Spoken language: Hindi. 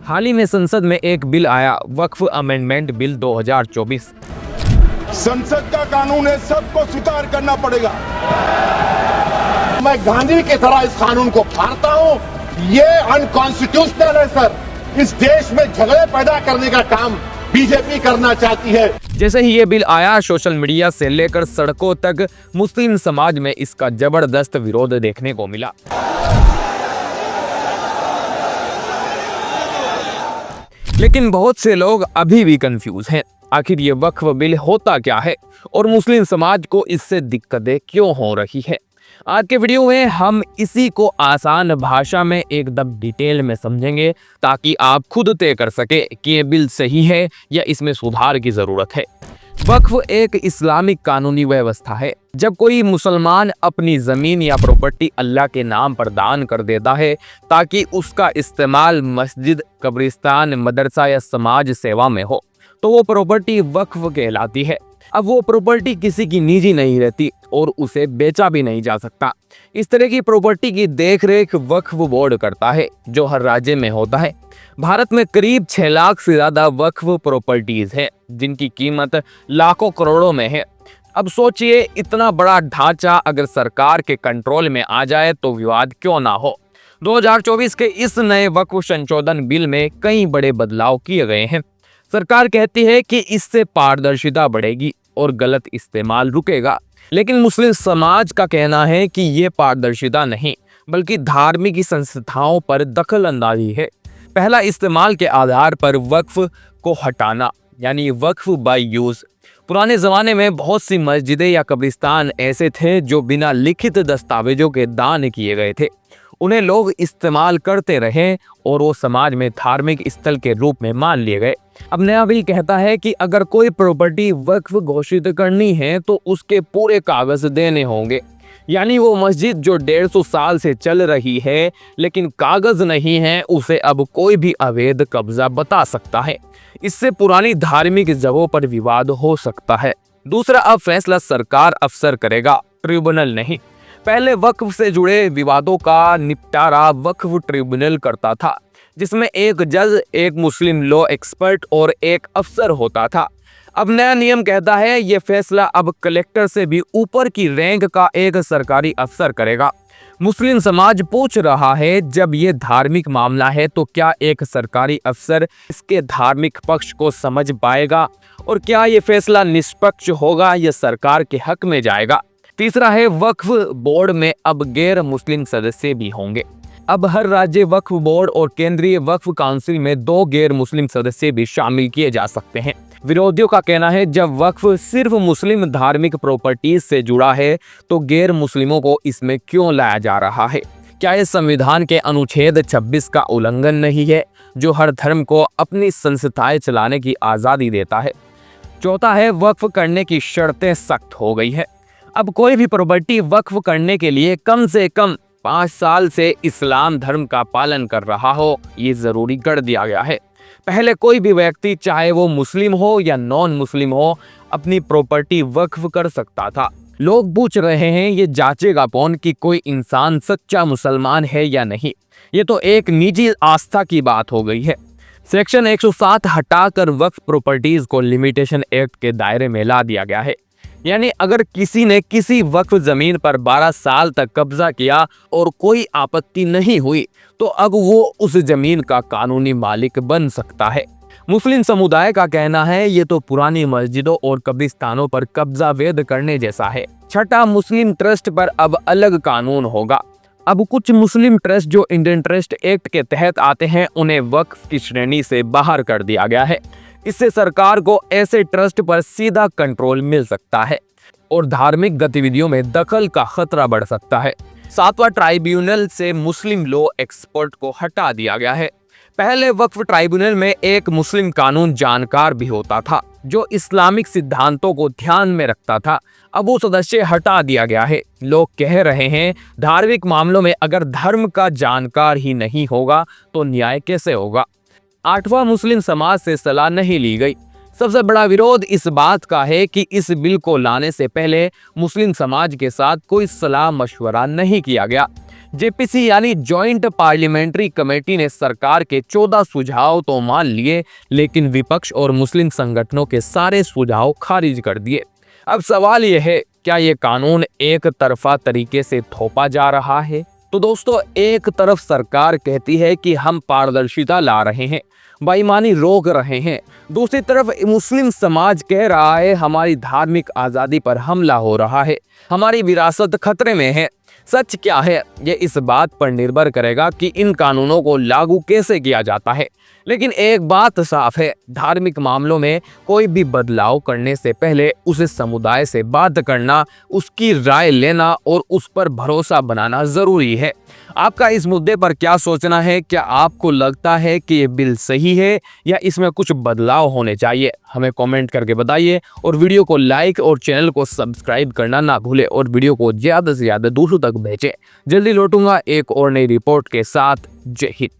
हाल ही में संसद में एक बिल आया, वक्फ अमेंडमेंट बिल 2024। संसद का कानून है, सबको स्वीकार करना पड़ेगा। मैं गांधी की तरह इस कानून को फाड़ता हूं। ये अनकॉन्स्टिट्यूशनल है सर। इस देश में झगड़े पैदा करने का काम बीजेपी करना चाहती है। जैसे ही ये बिल आया, सोशल मीडिया से लेकर सड़कों तक मुस्लिम समाज में इसका जबरदस्त विरोध देखने को मिला। लेकिन बहुत से लोग अभी भी कंफ्यूज हैं। आखिर ये वक्फ बिल होता क्या है और मुस्लिम समाज को इससे दिक्कतें क्यों हो रही है। आज के वीडियो में हम इसी को आसान भाषा में एकदम डिटेल में समझेंगे, ताकि आप खुद तय कर सके कि ये बिल सही है या इसमें सुधार की जरूरत है। वक्फ एक इस्लामिक कानूनी व्यवस्था है। जब कोई मुसलमान अपनी ज़मीन या प्रॉपर्टी अल्लाह के नाम पर दान कर देता है ताकि उसका इस्तेमाल मस्जिद, कब्रिस्तान, मदरसा या समाज सेवा में हो, तो वो प्रॉपर्टी वक्फ कहलाती है। अब वो प्रॉपर्टी किसी की निजी नहीं रहती और उसे बेचा भी नहीं जा सकता। इस तरह की प्रॉपर्टी की देखरेख वक्फ बोर्ड करता है, जो हर राज्य में होता है। भारत में करीब 6 लाख से ज़्यादा वक्फ प्रॉपर्टीज हैं, जिनकी कीमत लाखों करोड़ों में है। अब सोचिए, इतना बड़ा ढांचा अगर सरकार के कंट्रोल में आ जाए तो विवाद क्यों ना हो। 2024 के इस नए वक्फ संशोधन बिल में कई बड़े बदलाव किए गए हैं। सरकार कहती है कि इससे पारदर्शिता बढ़ेगी और गलत इस्तेमाल रुकेगा, लेकिन मुस्लिम समाज का कहना है कि ये पारदर्शिता नहीं, बल्कि धार्मिक संस्थाओं पर दखल अंदाजी है। पहला, इस्तेमाल के आधार पर वक्फ को हटाना, यानी वक्फ बाय यूज। पुराने ज़माने में बहुत सी मस्जिदें या कब्रिस्तान ऐसे थे जो बिना लिखित दस्तावेजों के दान किए गए थे। उन्हें लोग इस्तेमाल करते रहे और वो समाज में धार्मिक स्थल के रूप में मान लिए गए। अब नया बिल कहता है कि अगर कोई प्रॉपर्टी वक्फ घोषित करनी है तो उसके पूरे कागज देने होंगे। यानी वो मस्जिद जो 150 साल से चल रही है लेकिन कागज नहीं है, उसे अब कोई भी अवैध कब्जा बता सकता है। इससे पुरानी धार्मिक जगहों पर विवाद हो सकता है। दूसरा, अब फैसला सरकार अफसर करेगा, ट्रिब्यूनल नहीं। पहले वक्फ से जुड़े विवादों का निपटारा वक्फ ट्रिब्यूनल करता था, जिसमें एक जज, एक मुस्लिम लॉ एक्सपर्ट और एक अफसर होता था। अब नया नियम कहता है ये फैसला अब कलेक्टर से भी ऊपर की रैंक का एक सरकारी अफसर करेगा। मुस्लिम समाज पूछ रहा है, जब ये धार्मिक मामला है तो क्या एक सरकारी अफसर इसके धार्मिक पक्ष को समझ पाएगा और क्या ये फैसला निष्पक्ष होगा या सरकार के हक में जाएगा। तीसरा है, वक्फ बोर्ड में अब गैर मुस्लिम सदस्य भी होंगे। अब हर राज्य वक्फ बोर्ड और केंद्रीय वक्फ काउंसिल में 2 गैर मुस्लिम सदस्य भी शामिल किए जा सकते हैं। विरोधियों का कहना है, जब वक्फ सिर्फ मुस्लिम धार्मिक प्रॉपर्टीज से जुड़ा है तो गैर मुस्लिमों को इसमें क्यों लाया जा रहा है। क्या ये संविधान के अनुच्छेद 26 का उल्लंघन नहीं है, जो हर धर्म को अपनी संस्थाएं चलाने की आज़ादी देता है। चौथा है, वक्फ करने की शर्तें सख्त हो गई है। अब कोई भी प्रॉपर्टी वक्फ करने के लिए कम से कम 5 साल से इस्लाम धर्म का पालन कर रहा हो, ये जरूरी कर दिया गया है। पहले कोई भी व्यक्ति, चाहे वो मुस्लिम हो या नॉन मुस्लिम हो, अपनी प्रॉपर्टी वक्फ कर सकता था। लोग पूछ रहे हैं, ये जांचेगा कौन कि कोई इंसान सच्चा मुसलमान है या नहीं। ये तो एक निजी आस्था की बात हो गई है। सेक्शन 107 हटाकर वक्फ प्रॉपर्टीज को लिमिटेशन एक्ट के दायरे में ला दिया गया है। यानी अगर किसी ने किसी वक्फ जमीन पर 12 साल तक कब्जा किया और कोई आपत्ति नहीं हुई, तो अब वो उस जमीन का कानूनी मालिक बन सकता है। मुस्लिम समुदाय का कहना है, ये तो पुरानी मस्जिदों और कब्रिस्तानों पर कब्जा वैध करने जैसा है। छठा, मुस्लिम ट्रस्ट पर अब अलग कानून होगा। अब कुछ मुस्लिम ट्रस्ट जो इंडियन ट्रस्ट एक्ट के तहत आते हैं, उन्हें वक्फ की श्रेणी से बाहर कर दिया गया है। इससे सरकार को ऐसे ट्रस्ट पर सीधा कंट्रोल मिल सकता है और धार्मिक गतिविधियों में दखल का खतरा बढ़ सकता है। 7वां, ट्राइब्यूनल से मुस्लिम लॉ एक्सपर्ट को हटा दिया गया है। पहले वक्फ ट्राइब्यूनल में एक मुस्लिम कानून जानकार भी होता था, जो इस्लामिक सिद्धांतों को ध्यान में रखता था। अब वो सदस्य हटा दिया गया है। लोग कह रहे हैं, धार्मिक मामलों में अगर धर्म का जानकार ही नहीं होगा तो न्याय कैसे होगा। 8वां, मुस्लिम समाज से सलाह नहीं ली गई। सबसे बड़ा विरोध इस बात का है कि इस बिल को लाने से पहले मुस्लिम समाज के साथ कोई सलाह मशवरा नहीं किया गया। जेपीसी यानी जॉइंट पार्लियामेंट्री कमेटी ने सरकार के 14 सुझाव तो मान लिए, लेकिन विपक्ष और मुस्लिम संगठनों के सारे सुझाव खारिज कर दिए। अब सवाल यह है, क्या ये कानून एक तरफा तरीके से थोपा जा रहा है? तो दोस्तों, एक तरफ सरकार कहती है कि हम पारदर्शिता ला रहे हैं, बेईमानी रोक रहे हैं, दूसरी तरफ मुस्लिम समाज कह रहा है हमारी धार्मिक आज़ादी पर हमला हो रहा है, हमारी विरासत खतरे में है। सच क्या है, ये इस बात पर निर्भर करेगा कि इन कानूनों को लागू कैसे किया जाता है। लेकिन एक बात साफ है, धार्मिक मामलों में कोई भी बदलाव करने से पहले उसे समुदाय से बात करना, उसकी राय लेना और उस पर भरोसा बनाना जरूरी है। आपका इस मुद्दे पर क्या सोचना है? क्या आपको लगता है कि ये बिल सही है या इसमें कुछ बदलाव होने चाहिए? हमें कमेंट करके बताइए और वीडियो को लाइक और चैनल को सब्सक्राइब करना ना भूले और वीडियो को ज़्यादा से ज़्यादा दूसरों तक भेजें। जल्दी लौटूंगा एक और नई रिपोर्ट के साथ। जय हिंद।